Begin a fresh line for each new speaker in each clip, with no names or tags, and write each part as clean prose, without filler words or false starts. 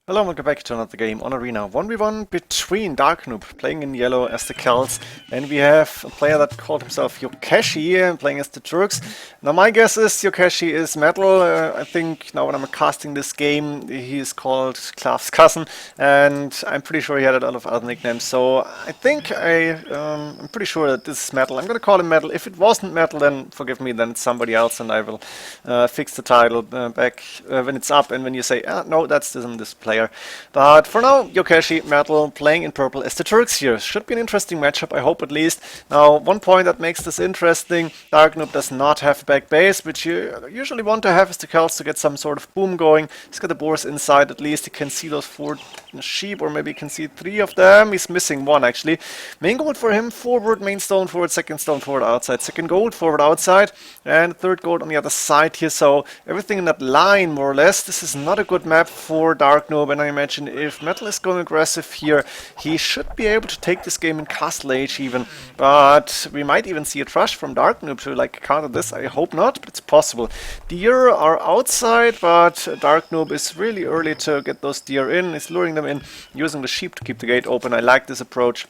Hello and welcome back to another game on Arena. 1v1 between Darknoob playing in yellow as the Celts, and we have a player that called himself Yokeshi playing as the Turks. Now my guess is Yokeshi is metal. I think now when I'm casting this game he is called Klaaf's cousin, and I'm pretty sure he had a lot of other nicknames, so I think I'm pretty sure that this is metal. I'm gonna call him metal. If it wasn't metal, then forgive me, then it's somebody else, and I will fix the title back when it's up and when you say, no, that's this player. But for now, Yokeshi, metal, playing in purple as the Turks here. Should be an interesting matchup, I hope at least. Now, one point that makes this interesting, Darknoob does not have back base, which you usually want to have as the Celts to get some sort of boom going. He's got the boars inside at least. He can see those 4 sheep, or maybe he can see 3 of them. He's missing 1 actually. Main gold for him, forward, main stone forward, second stone forward, outside, second gold forward, outside, and third gold on the other side here. So everything in that line, more or less. This is not a good map for Darknoob, and I imagine if metal is going aggressive here, he should be able to take this game in castle age even. But we might even see a trush from Darknoob to like counter this. I hope not, but it's possible. Deer are outside, but Darknoob is really early to get those deer in. He's luring them in, using the sheep to keep the gate open. I like this approach.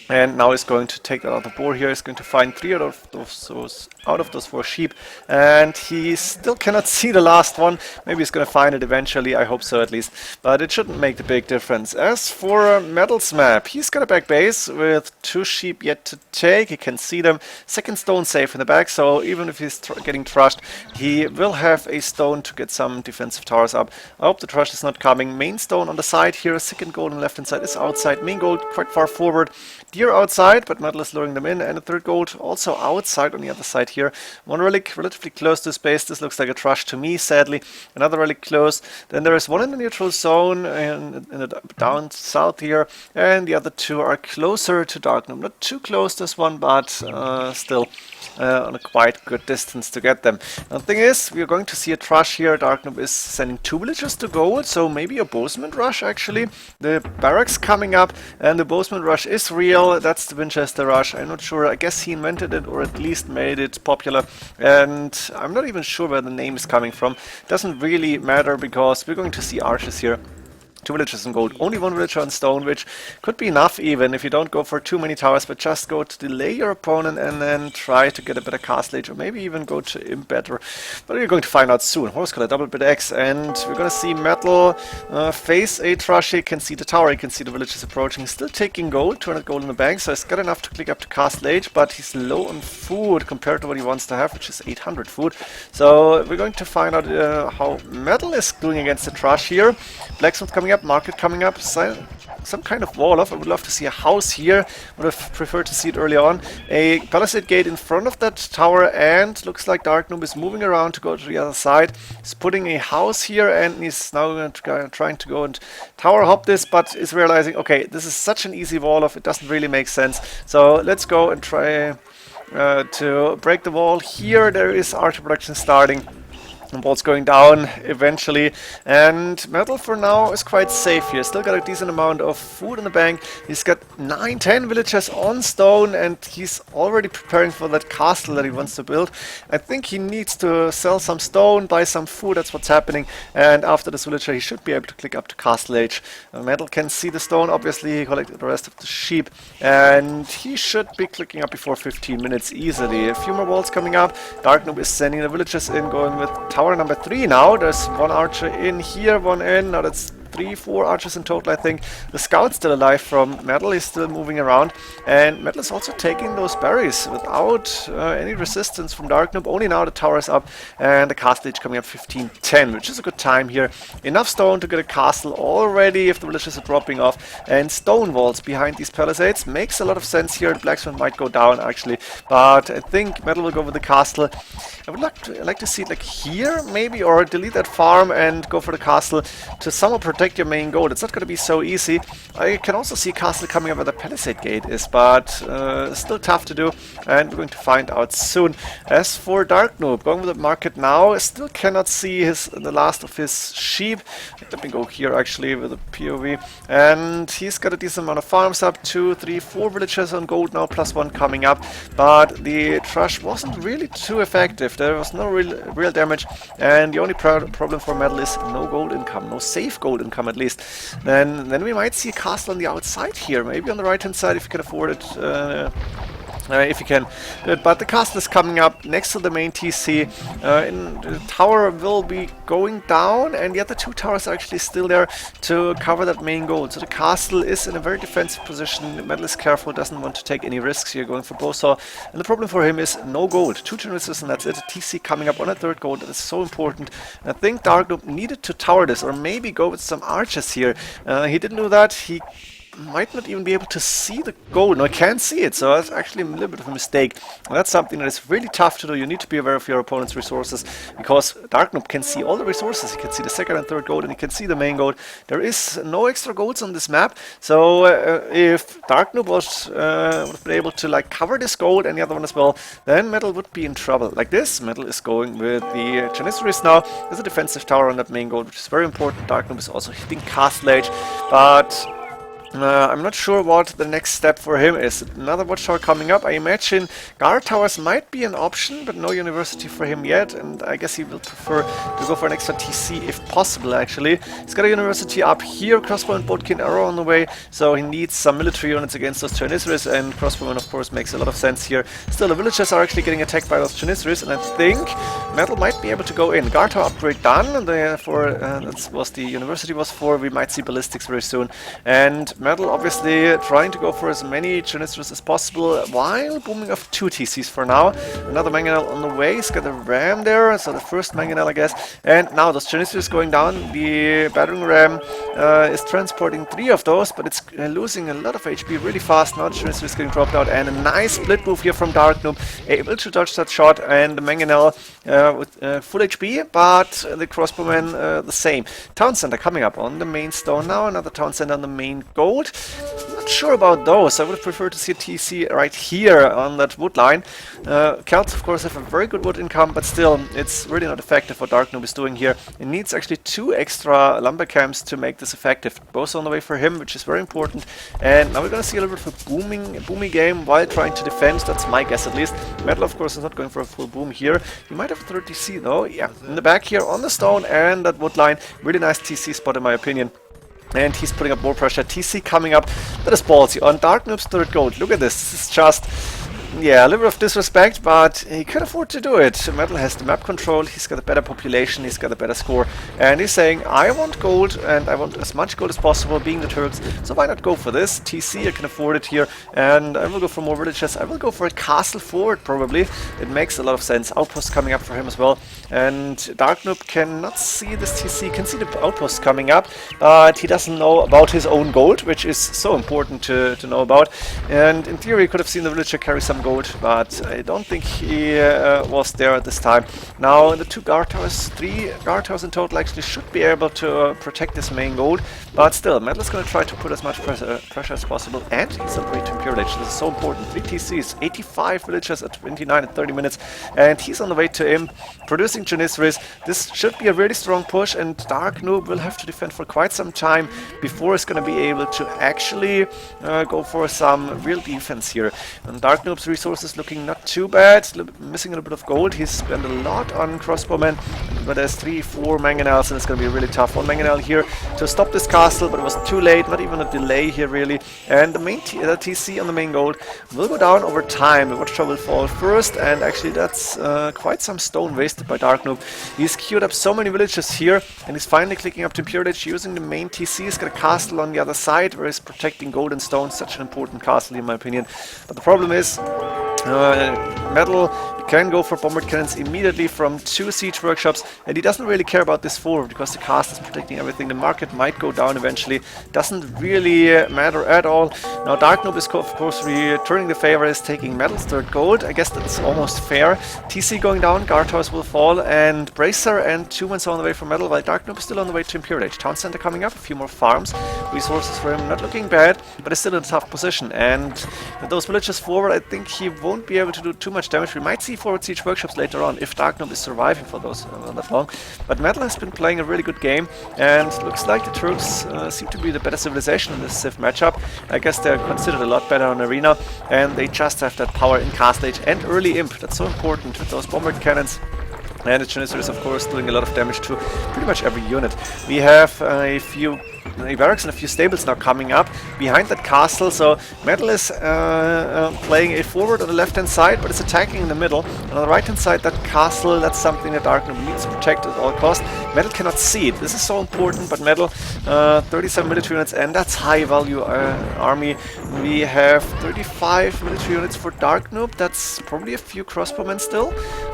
And now he's going to take that out of the board here. He's going to find 3 out of those 4 sheep. And he still cannot see the last one. Maybe he's going to find it eventually. I hope so at least. But it shouldn't make the big difference. As for Metal's map, he's got a back base with 2 sheep yet to take. He can see them. Second stone safe in the back. So even if he's getting trushed, he will have a stone to get some defensive towers up. I hope the trush is not coming. Main stone on the side here. Second gold on the left hand side is outside. Main gold quite far forward. Deer outside, but metal is luring them in, and a third gold also outside on the other side here. 1 relic relatively close to space. This looks like a trush to me, sadly. Another relic close. Then there is 1 in the neutral zone in the down south here, and the other 2 are closer to Darknoob. Not too close, this one, but still on a quite good distance to get them. Now, the thing is, we are going to see a trush here. Darknoob is sending 2 villagers to gold, so maybe a bozeman rush actually. The barracks coming up, and the bozeman rush is real. That's the Winchester rush. I'm not sure. I guess he invented it, or at least made it popular, and I'm not even sure where the name is coming from. Doesn't really matter because we're going to see archers here. 2 villagers in gold, only 1 villager on stone, which could be enough even if you don't go for too many towers, but just go to delay your opponent and then try to get a better castle age, or maybe even go to imp better. But we're going to find out soon. Horse color, double bit X, and we're going to see metal face a trush. He can see the tower, he can see the villagers approaching. He's still taking gold, 200 gold in the bank, so he's got enough to click up to castle age, but he's low on food compared to what he wants to have, which is 800 food. So we're going to find out how metal is doing against the trush here. Blacksmith coming up, market coming up, some kind of wall off. I would love to see a house here. Would have preferred to see it early on. A palisade gate in front of that tower, and looks like Darknoob is moving around to go to the other side. He's putting a house here, and he's now trying to go and tower hop this, but is realizing, okay, this is such an easy wall off, it doesn't really make sense. So let's go and try to break the wall here. There is archer production starting. And wall's going down eventually, and metal for now is quite safe here. Still got a decent amount of food in the bank. He's got 9-10 villagers on stone, and he's already preparing for that castle that he wants to build. I think he needs to sell some stone, buy some food. That's what's happening, and after this villager he should be able to click up to castle age. Metal can see the stone, obviously. He collected the rest of the sheep, and he should be clicking up before 15 minutes easily. A few more walls coming up. Darknoob is sending the villagers in, going with tower number 3 now. There's 1 archer in here, 1 in. Now that's 3-4 archers in total, I think. The scout's still alive from metal. He's still moving around, and metal is also taking those berries without any resistance from Darknoob. Only now the tower is up, and the castle age coming up 15-10, which is a good time here. Enough stone to get a castle already if the villagers are dropping off, and stone walls behind these palisades makes a lot of sense here. The blacksmith might go down actually, but I think metal will go with the castle. I would like to see it like here maybe, or delete that farm and go for the castle to somehow protect your main gold. It's not going to be so easy. I can also see castle coming up where the palisade gate is, but still tough to do, and we're going to find out soon. As for Darknoob, going with the market now, still cannot see the last of his sheep. Let me go here actually with a POV, and he's got a decent amount of farms up, 2, 3, 4 villagers on gold now, plus 1 coming up, but the trush wasn't really too effective. There was no real damage, and the only problem for metal is no gold income, no safe gold income. income at least. Then we might see a castle on the outside here, maybe on the right-hand side if you can afford it. If you can. But the castle is coming up next to the main TC. The tower will be going down, and yet the two towers are actually still there to cover that main goal. So the castle is in a very defensive position. Metal is careful, doesn't want to take any risks here, going for Bosaw. And the problem for him is no gold. 2 generators and that's it. TC coming up on a 3rd gold. That is so important. I think Dark Noob needed to tower this, or maybe go with some archers here. He didn't do that. He might not even be able to see the goal. No, I can't see it, so that's actually a little bit of a mistake. And that's something that is really tough to do. You need to be aware of your opponent's resources, because Dark Noob can see all the resources. He can see the 2nd and 3rd gold, and he can see the main gold. There is no extra golds on this map, so if Dark Noob was would have been able to like cover this gold and the other one as well, then Metal would be in trouble. Like this, Metal is going with the Janissaries now. There's a defensive tower on that main gold, which is very important. Dark Noob is also hitting Castle Age, but I'm not sure what the next step for him is. Another watchtower coming up. I imagine guard towers might be an option, but no university for him yet, and I guess he will prefer to go for an extra TC if possible, actually. He's got a university up here, crossbow and boatkin arrow on the way, so he needs some military units against those Janissaries, and crossbowmen of course makes a lot of sense here. Still, the villagers are actually getting attacked by those Janissaries, and I think Metal might be able to go in. Guard tower upgrade done, and therefore that was the university was for. We might see ballistics very soon, and Metal obviously trying to go for as many Janissaries as possible while booming off 2 TCs for now. Another mangonel on the way. He's got a ram there, so the first mangonel, I guess. And now those Janissaries going down. The battering ram is transporting 3 of those, but it's losing a lot of HP really fast. Now the Janissaries getting dropped out, and a nice split move here from Dark Noob, able to dodge that shot, and the mangonel with full HP, but the crossbowman the same. Town center coming up on the main stone now. Another town center on the main gold. Not sure about those. I would have preferred to see a TC right here on that wood line. Celts, of course, have a very good wood income, but still, it's really not effective what Dark Noob is doing here. It needs actually 2 extra lumber camps to make this effective. Both on the way for him, which is very important. And now we're going to see a little bit of a boomy game while trying to defend. That's my guess, at least. Metal, of course, is not going for a full boom here. He might have a 3rd TC, though. Yeah, in the back here on the stone and that wood line. Really nice TC spot, in my opinion. And he's putting up more pressure. TC coming up. That is ballsy. On Dark Noob's 3rd gold. Look at this. This is just... yeah, a little bit of disrespect, but he can afford to do it. Metal has the map control, he's got a better population, he's got a better score, and he's saying, I want gold, and I want as much gold as possible, being the Turks, so why not go for this? TC, I can afford it here, and I will go for more villages. I will go for a castle forward, probably. It makes a lot of sense. Outpost coming up for him as well, and Dark Noob cannot see this TC, can see the outpost coming up, but he doesn't know about his own gold, which is so important to know about, and in theory he could have seen the villager carry some gold, but I don't think he was there at this time. Now the 2 guard towers, 3 guard towers in total actually should be able to protect this main gold, but still, Metal is going to try to put as much pressure as possible, and he's on the way to Imperial Age. This is so important. 3 TCs, 85 villagers at 29 and 30 minutes, and he's on the way to him, producing Janissaries. This should be a really strong push, and Dark Noob will have to defend for quite some time before he's going to be able to actually go for some real defense here. And Dark Noob's resources looking not too bad, missing a little bit of gold. He's spent a lot on crossbowmen, but there's 3-4 mangonels, and it's going to be really tough. 1 mangonel here to stop this castle, but it was too late, not even a delay here really. And the main TC on the main gold will go down over time. The watchtower will fall first, and actually that's quite some stone wasted by Dark Noob. He's queued up so many villages here, and he's finally clicking up to Imperial Age using the main TC. He's got a castle on the other side where he's protecting gold and stone. Such an important castle in my opinion. But the problem is, Metal can go for bombard cannons immediately from 2 siege workshops, and he doesn't really care about this forward because the cast is protecting everything. The market might go down eventually, doesn't really matter at all. Now Dark Noob is of course returning the favor, is taking Metal's 3rd gold. I guess that's almost fair. TC going down, guard towers will fall, and Bracer and 2 ones on the way for Metal, while Dark Noob is still on the way to Imperial Age. Town center coming up, a few more farms, resources for him not looking bad, but he's still in a tough position, and with those villages forward I think he won't be able to do too much damage. We might see forward siege workshops later on if Dark Noob is surviving for those that long. But Metal has been playing a really good game, and looks like the Turks seem to be the better civilization in this Civ matchup. I guess they're considered a lot better on Arena, and they just have that power in Castle Age and early Imp. That's so important with those bombard cannons. And the Janissar is of course doing a lot of damage to pretty much every unit. We have a few barracks and a few stables now coming up behind that castle, so Metal is playing it forward on the left hand side, but it's attacking in the middle. And on the right hand side, that castle, that's something that Dark Noob needs to protect at all costs. Metal cannot see it. This is so important, but Metal, 37 military units, and that's high value army. We have 35 military units for Dark Noob. That's probably a few crossbowmen still,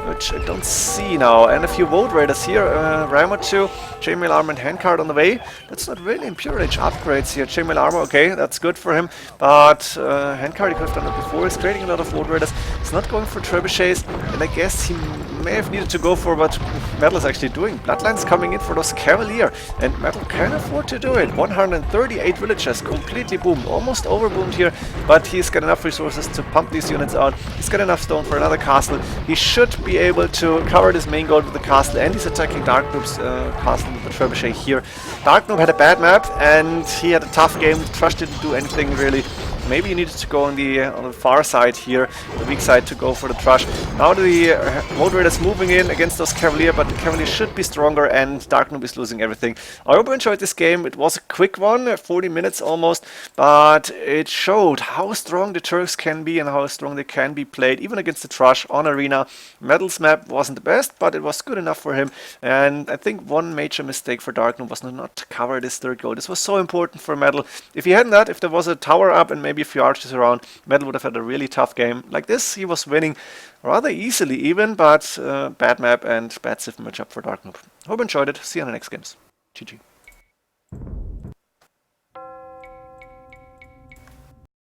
which I don't see now, and a few Void Raiders here. Ramo 2, chainmail armor and handcart on the way. That's not really Impure Age upgrades here. Chainmail armor, okay, that's good for him, but handcart, he could have done it before. He's creating a lot of Void Raiders. He's not going for trebuchets, and I guess he may have needed to go for what Metal is actually doing. Bloodlines coming in for those Cavalier, and Metal can afford to do it. 138 villagers, completely boomed, almost overboomed here, but he's got enough resources to pump these units out. He's got enough stone for another castle. He should be able to cover this main goal with the castle, and he's attacking Dark Noob's castle with the trebuchet here. Dark Noob had a bad map, and he had a tough game. Thrush didn't do anything really. Maybe he needed to go on the far side here, the weak side, to go for the Thrush. Now the Void Raiders moving in against those Cavalier, but the Cavalier should be stronger, and Dark Noob is losing everything. I hope you enjoyed this game. It was a quick one, 40 minutes almost, but it showed how strong the Turks can be and how strong they can be played, even against the Thrush on Arena. Metal's map wasn't the best, but it was good enough for him, and I think one major mistake for Dark Noob was not to cover this third goal. This was so important for Metal. If he hadn't that, if there was a tower up and maybe a few archers around, Metal would have had a really tough game. Like this, he was winning rather easily even, but bad map and bad civ matchup for Dark Noob. Hope you enjoyed it. See you in the next games. GG.